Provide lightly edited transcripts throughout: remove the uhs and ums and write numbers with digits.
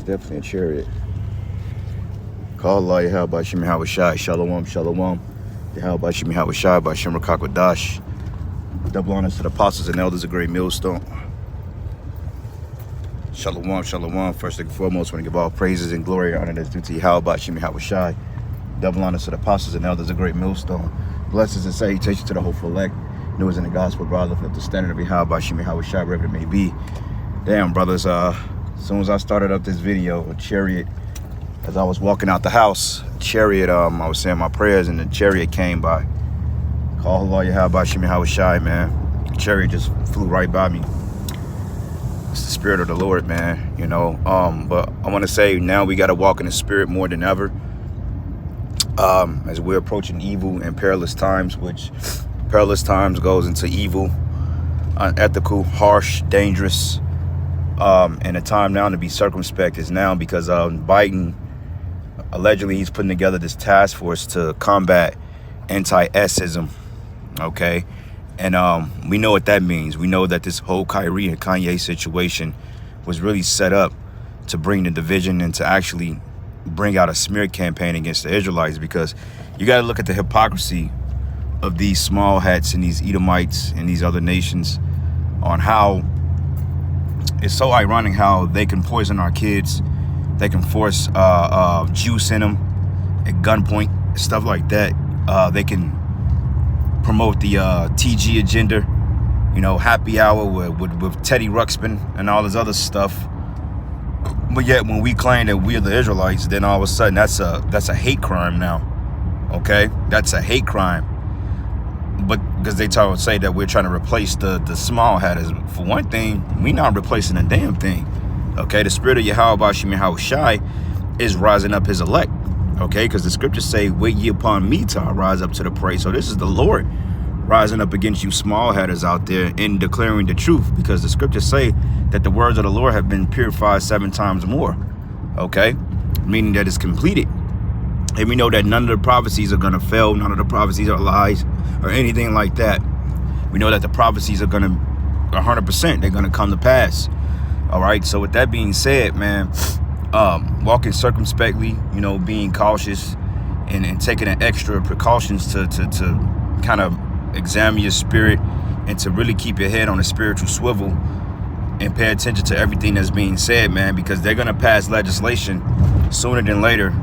definitely a chariot. Call Allah Yahweh Bashim Yahweh Shai. Shalom, shalom. Yahweh Bashim Yahweh Shai Bashim Rakakwadash. Double honors to the apostles and elders of Great Millstone. Shalom, shalom. First and foremost, I want to give all praises and glory and honor that's due to Yahweh Bashim Yahweh Shai. Double honors to the apostles and elders of Great Millstone. Blessings and salutations to the hopeful elect. New is in the gospel, brother, lift the standard of Yahweh Bashim Yahweh Shai, wherever it may be. Damn, brothers, as soon as I started up this video, a chariot, as I was walking out the house, chariot, I was saying my prayers and the chariot came by. Call Allah Yahweh Bashim Yahweh Shai, man. The chariot just flew right by me. It's the spirit of the Lord, man, you know. But I want to say now we got to walk in the spirit more than ever. As we're approaching evil and perilous times, which perilous times goes into evil, unethical, harsh, dangerous. And the time now to be circumspect is now because Biden, allegedly he's putting together this task force to combat anti-esism, okay? And we know what that means. We know that this whole Kyrie and Kanye situation was really set up to bring the division and to actually bring out a smear campaign against the Israelites, because you got to look at the hypocrisy of these small hats and these Edomites and these other nations on how it's so ironic how they can poison our kids. They can force juice in them at gunpoint, stuff like that. They can promote the TG agenda, you know, happy hour with Teddy Ruxpin and all this other stuff. But yet when we claim that we're the Israelites, then all of a sudden that's a hate crime now. Okay? That's a hate crime. But because they say that we're trying to replace the small hatters. For one thing, we not replacing a damn thing. Okay? The spirit of Yahweh Bashim Yahweh Shai is rising up his elect. Okay? Because the scriptures say, wait ye upon me till I rise up to the prey. So this is the Lord rising up against you small hatters out there and declaring the truth, because the scriptures say that the words of the Lord have been purified 7 times more. Okay? Meaning that it's completed. And we know that none of the prophecies are going to fail. None of the prophecies are lies or anything like that. We know that the prophecies are going to 100%. They're going to come to pass. All right. So with that being said, man, walking circumspectly, you know, being cautious and taking an extra precautions to kind of examine your spirit and to really keep your head on a spiritual swivel and pay attention to everything that's being said, man, because they're going to pass legislation sooner than later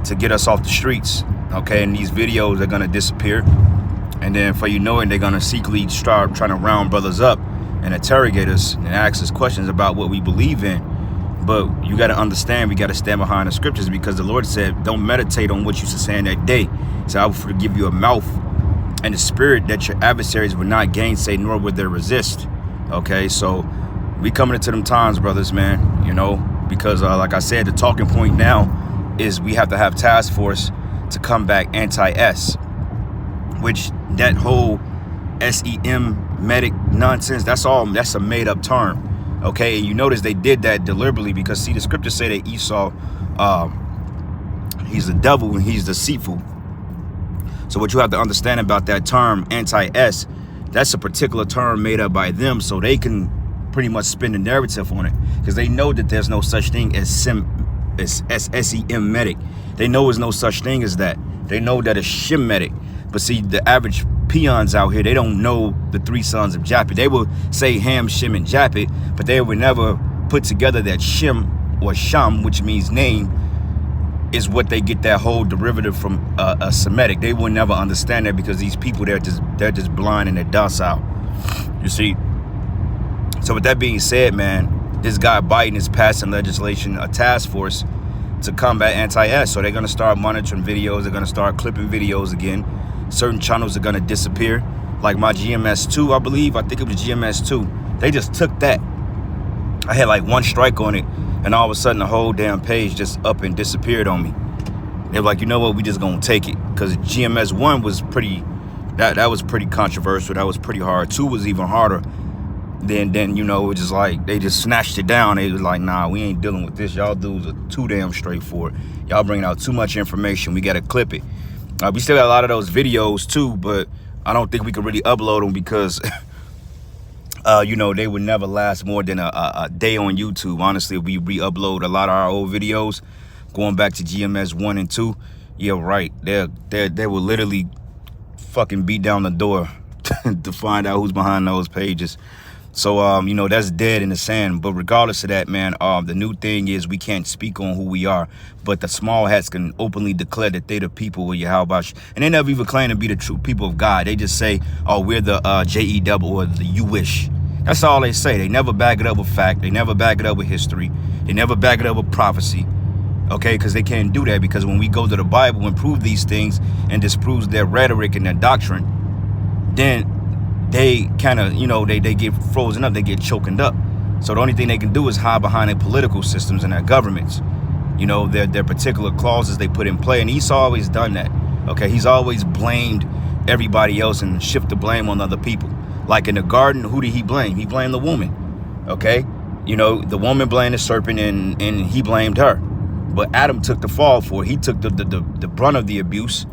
to get us off the streets. Okay, and these videos are going to disappear, and then for you know it, they're going to secretly start trying to round brothers up and interrogate us and ask us questions about what we believe in. But you got to understand, we got to stand behind the scriptures, because the Lord said, don't meditate on what you should say in that day. So I will forgive you a mouth and the spirit that your adversaries will not gainsay, nor would they resist. Okay, so we coming into them times, brothers, man, you know, because like I said, the talking point now is we have to have task force to combat anti-S, which that whole SEM medic nonsense, that's a made up term. Okay, and you notice they did that deliberately, because see, the scriptures say that Esau, he's the devil and he's deceitful. So what you have to understand about that term anti-S, that's a particular term made up by them so they can pretty much spin the narrative on it, because they know that there's no such thing as SEM-medic. They know there's no such thing as that. They know that it's Shemitic. But see, the average peons out here, they don't know the 3 sons of Japhet. They will say Ham, Shem, and Japhet, but they would never put together that Shem or Sham, which means name, is what they get that whole derivative from a Semitic. They will never understand that, because these people, they're just blind and they're docile. You see? So with that being said, man, this guy Biden is passing legislation, a task force to combat anti-S. So they're going to start monitoring videos. They're going to start clipping videos again. Certain channels are going to disappear. Like my GMS2, I believe. I think it was GMS2. They just took that. I had like 1 strike on it, and all of a sudden the whole damn page just up and disappeared on me. They were like, you know what, we just gonna take it, because GMS1 was pretty, that was pretty controversial. That was pretty hard. 2 was even harder. Then you know, it was just like they just snatched it down. They was like, nah, we ain't dealing with this. Y'all dudes are too damn straightforward. Y'all bringing out too much information. We gotta clip it. We still got a lot of those videos too, but I don't think we can really upload them, because You know, they would never last more than a day on YouTube. Honestly, we re-upload a lot of our old videos going back to GMS 1 and 2. Yeah, right. They will literally fucking beat down the door to find out who's behind those pages. So, you know, that's dead in the sand. But regardless of that, man, the new thing is we can't speak on who we are. But the small hats can openly declare that they the people of Yahweh. And they never even claim to be the true people of God. They just say, oh, we're the JEW or the you wish. That's all they say. They never back it up with fact. They never back it up with history. They never back it up with prophecy. Okay, because they can't do that. Because when we go to the Bible and prove these things and disproves their rhetoric and their doctrine, then they kind of, you know, they get frozen up, they get choking up. So the only thing they can do is hide behind their political systems and their governments. You know, their particular clauses they put in play. And Esau always done that. Okay, he's always blamed everybody else and shift the blame on other people. Like in the garden, who did he blame? He blamed the woman. Okay, you know, the woman blamed the serpent and he blamed her. But Adam took the fall for it. He took the brunt of the abuse,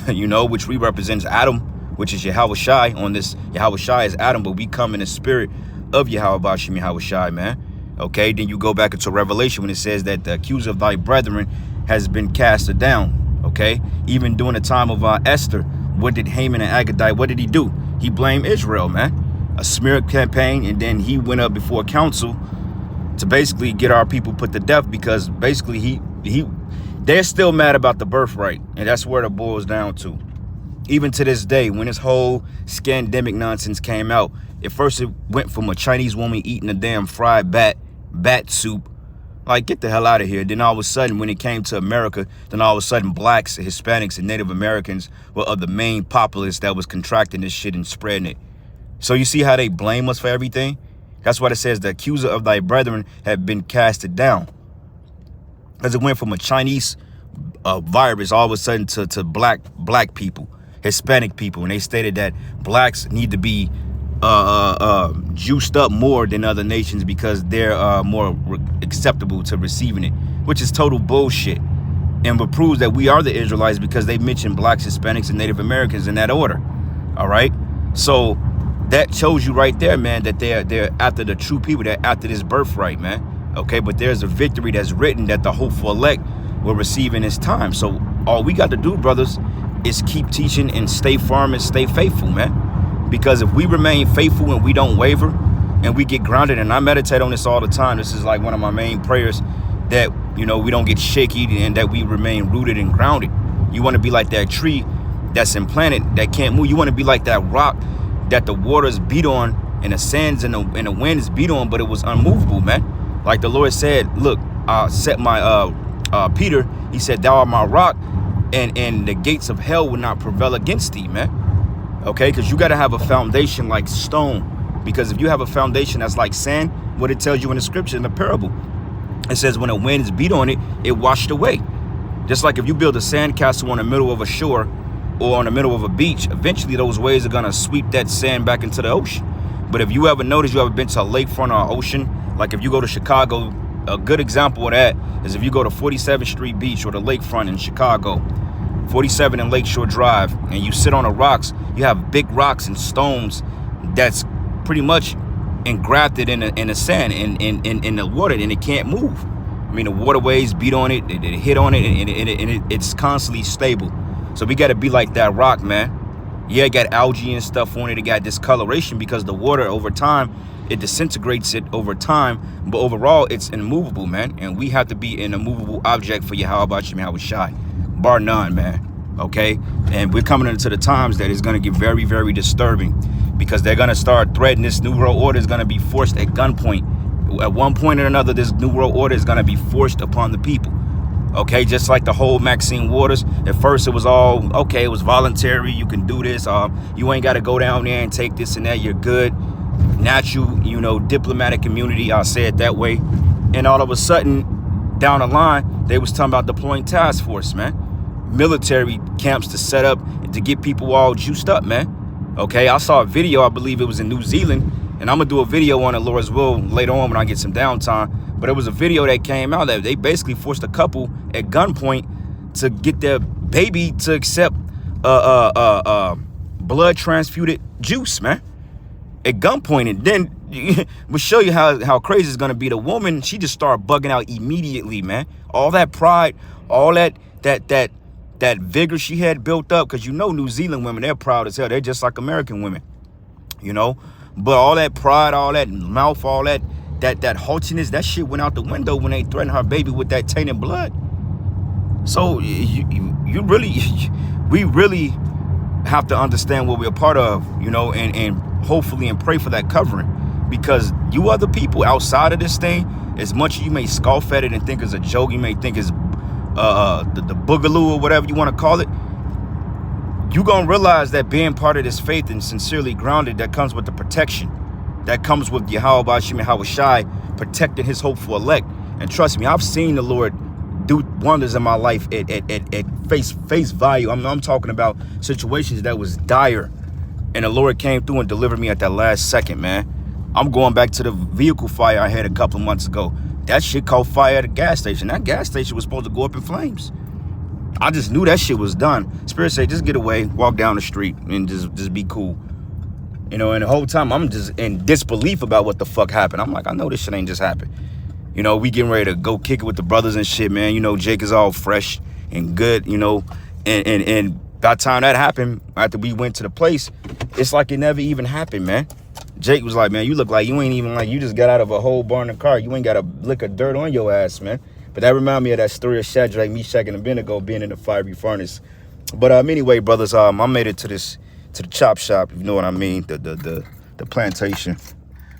you know, which we represents Adam, which is Yahweh Shai. On this, Yahweh Shai is Adam, but we come in the spirit of Yahweh Bashim Yahweh Shai, man. Okay, then you go back into Revelation when it says that the accuser of thy brethren has been casted down. Okay, even during the time of Esther, what did Haman and Agagite, what did he do? He blamed Israel, man. A smear campaign, and then he went up before council to basically get our people put to death because basically they're still mad about the birthright, and that's where it boils down to. Even to this day, when this whole scandemic nonsense came out, at first it went from a Chinese woman eating a damn fried bat soup. Like, get the hell out of here. Then all of a sudden, when it came to America, then all of a sudden blacks, Hispanics, and Native Americans were of the main populace that was contracting this shit and spreading it. So you see how they blame us for everything? That's why it says the accuser of thy brethren have been casted down. Because it went from a Chinese virus all of a sudden to black people, Hispanic people. And they stated that blacks need to be juiced up more than other nations because they're more acceptable to receiving it, which is total bullshit. And it proves that we are the Israelites because they mentioned blacks, Hispanics, and Native Americans in that order. All right. So that shows you right there, man, that they're after the true people. They're after this birthright, man. Okay, but there's a victory that's written that the hopeful elect will receive in this time. So all we got to do, brothers, is keep teaching and stay firm and stay faithful, man. Because if we remain faithful and we don't waver and we get grounded, and I meditate on this all the time, this is like one of my main prayers, that, you know, we don't get shaky and that we remain rooted and grounded. You want to be like that tree that's implanted that can't move. You want to be like that rock that the waters beat on and the sands and the winds beat on, but it was unmovable, man. Like the Lord said, look, I set my Peter, he said, thou art my rock, and the gates of hell will not prevail against thee, man. Okay, because you got to have a foundation like stone. Because if you have a foundation that's like sand, what it tells you in the scripture, in the parable, it says when the winds beat on it, it washed away. Just like if you build a sandcastle on the middle of a shore or on the middle of a beach, eventually those waves are going to sweep that sand back into the ocean. But if you ever notice, you ever been to a lakefront or an ocean, like if you go to Chicago, a good example of that is if you go to 47th Street Beach or the lakefront in Chicago, 47 and Lakeshore Drive, and you sit on the rocks, you have big rocks and stones that's pretty much engrafted in the sand, in the water, and it can't move. I mean, the waterways beat on it, it hit on it, and it's constantly stable. So we got to be like that rock, man. Yeah, it got algae and stuff on it. It got discoloration because the water over time, it disintegrates it over time. But overall, it's immovable, man. And we have to be an immovable object for Yahweh Bashim Yahweh Shai. Bar none, man. Okay? And we're coming into the times that is going to get very, very disturbing because they're going to start threatening this New World Order is going to be forced at gunpoint. At one point or another, this New World Order is going to be forced upon the people. Okay, just like the whole Maxine Waters. At first, it was all, okay, it was voluntary. You can do this. You ain't got to go down there and take this and that. You're good. Natural, you know, diplomatic immunity. I'll say it that way. And all of a sudden, down the line, they was talking about deploying task force, man. Military camps to set up and to get people all juiced up, man. Okay, I saw a video, I believe it was in New Zealand. And I'm going to do a video on it, Lord's will, later on when I get some downtime. But it was a video that came out that they basically forced a couple at gunpoint to get their baby to accept blood transfused juice, man. At gunpoint. And then we'll show you how crazy it's gonna be. The woman, she just started bugging out immediately, man. All that pride, all that vigor she had built up, because you know New Zealand women, they're proud as hell. They're just like American women, you know. But all that pride, all that mouth, all that haughtiness, that shit went out the window when they threatened her baby with that tainted blood. So you really, we really have to understand what we're a part of, you know, and hopefully and pray for that covering, because you other people outside of this thing, as much as you may scoff at it and think it's a joke, you may think it's the boogaloo or whatever you want to call it, you're going to realize that being part of this faith and sincerely grounded, that comes with the protection. That comes with Yahweh Bashim and Hawashai protecting his hopeful elect. And trust me, I've seen the Lord do wonders in my life at face value. I'm talking about situations that was dire. And the Lord came through and delivered me at that last second, man. I'm going back to the vehicle fire I had a couple of months ago. That shit caught fire at a gas station. That gas station was supposed to go up in flames. I just knew that shit was done. Spirit said, just get away, walk down the street, and just be cool. You know, and the whole time I'm just in disbelief about what the fuck happened. I'm like, I know this shit ain't just happened. You know, we getting ready to go kick it with the brothers and shit, man. You know, Jake is all fresh and good, you know. And by the time that happened, after we went to the place, it's like it never even happened, man. Jake was like, man, you look like you ain't even, like, you just got out of a whole burning car. You ain't got a lick of dirt on your ass, man. But that reminded me of that story of Shadrach, Meshach, and Abednego being in the fiery furnace. But anyway, brothers, I made it to the chop shop, if you know what I mean, the plantation.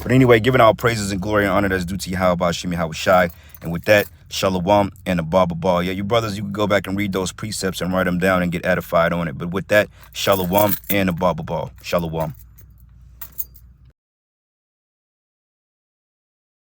But anyway, giving all praises and glory and honor that's due to Yahweh Bashim Hawashai. And with that, Shalom and the Baba Ball. Yeah, you brothers, you can go back and read those precepts and write them down and get edified on it. But with that, Shalom and the Baba Ball. Shalom.